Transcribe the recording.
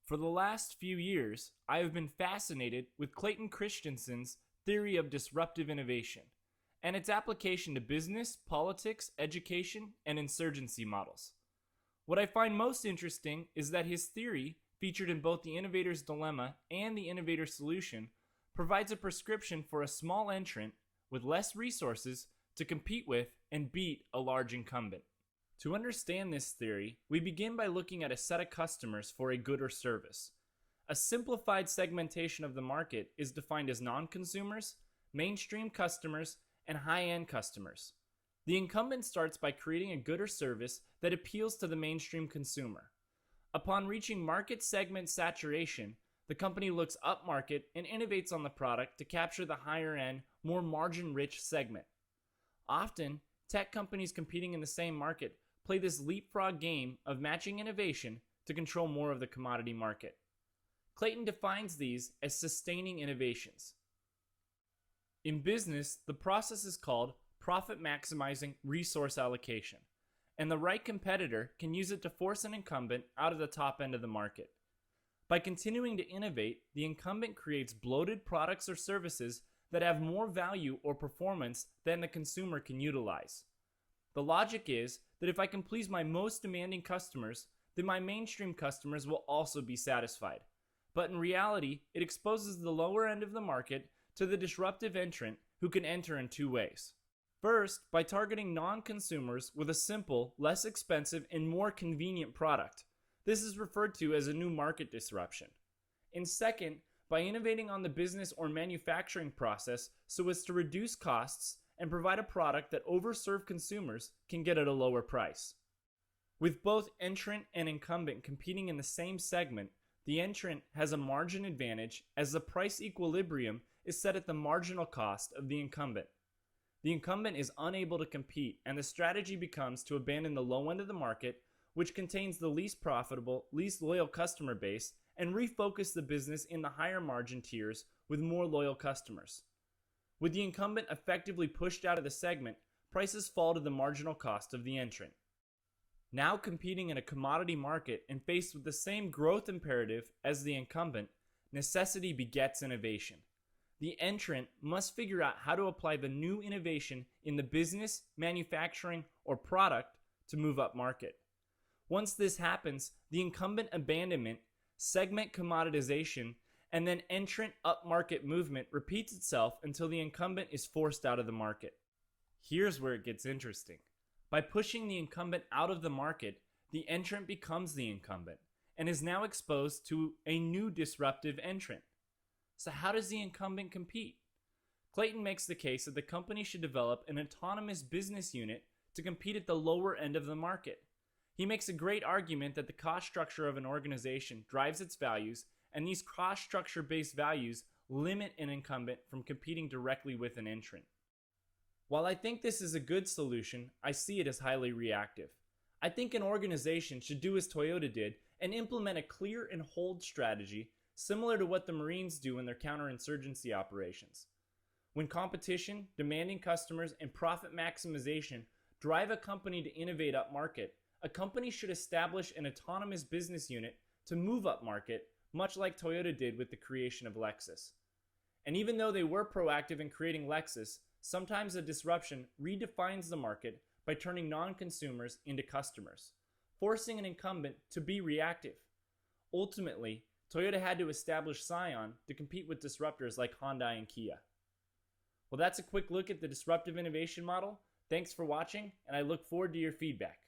For the last few years, I have been fascinated with Clayton Christensen's theory of disruptive innovation and its application to business, politics, education, and insurgency models. What I find most interesting is that his theory, featured in both the Innovators Dilemma and the Innovators Solution, provides a prescription for a small entrant with less resources to compete with and beat a large incumbent. To understand this theory, we begin by looking at a set of customers for a good or service. A simplified segmentation of the market is defined as non-consumers, mainstream customers, and high-end customers. The incumbent starts by creating a good or service that appeals to the mainstream consumer. Upon reaching market segment saturation, the company looks upmarket and innovates on the product to capture the higher-end, more margin-rich segment. Often, tech companies competing in the same market play this leapfrog game of matching innovation to control more of the commodity market. Clayton defines these as sustaining innovations. In business, the process is called profit maximizing resource allocation, and the right competitor can use it to force an incumbent out of the top end of the market. By continuing to innovate, the incumbent creates bloated products or services that have more value or performance than the consumer can utilize. The logic is that if I can please my most demanding customers, then my mainstream customers will also be satisfied. But in reality, it exposes the lower end of the market to the disruptive entrant who can enter in two ways. First, by targeting non-consumers with a simple, less expensive, and more convenient product. This is referred to as a new market disruption. And second, by innovating on the business or manufacturing process so as to reduce costs and provide a product that overserved consumers can get at a lower price. With both entrant and incumbent competing in the same segment, the entrant has a margin advantage as the price equilibrium is set at the marginal cost of the incumbent. The incumbent is unable to compete, and the strategy becomes to abandon the low end of the market, which contains the least profitable, least loyal customer base, and refocus the business in the higher margin tiers with more loyal customers. With the incumbent effectively pushed out of the segment, prices fall to the marginal cost of the entrant. Now competing in a commodity market and faced with the same growth imperative as the incumbent, necessity begets innovation. The entrant must figure out how to apply the new innovation in the business, manufacturing, or product to move up market. Once this happens, the incumbent abandonment, segment commoditization, and then entrant upmarket movement repeats itself until the incumbent is forced out of the market. Here's where it gets interesting. By pushing the incumbent out of the market, the entrant becomes the incumbent and is now exposed to a new disruptive entrant. So how does the incumbent compete? Clayton makes the case that the company should develop an autonomous business unit to compete at the lower end of the market. He makes a great argument that the cost structure of an organization drives its values, and these cost structure based values limit an incumbent from competing directly with an entrant. While I think this is a good solution, I see it as highly reactive. I think an organization should do as Toyota did and implement a clear and hold strategy similar to what the Marines do in their counterinsurgency operations. When competition, demanding customers, and profit maximization drive a company to innovate up market, a company should establish an autonomous business unit to move up market, much like Toyota did with the creation of Lexus. And even though they were proactive in creating Lexus, sometimes a disruption redefines the market by turning non-consumers into customers, forcing an incumbent to be reactive. Ultimately, Toyota had to establish Scion to compete with disruptors like Hyundai and Kia. Well, that's a quick look at the disruptive innovation model. Thanks for watching, and I look forward to your feedback.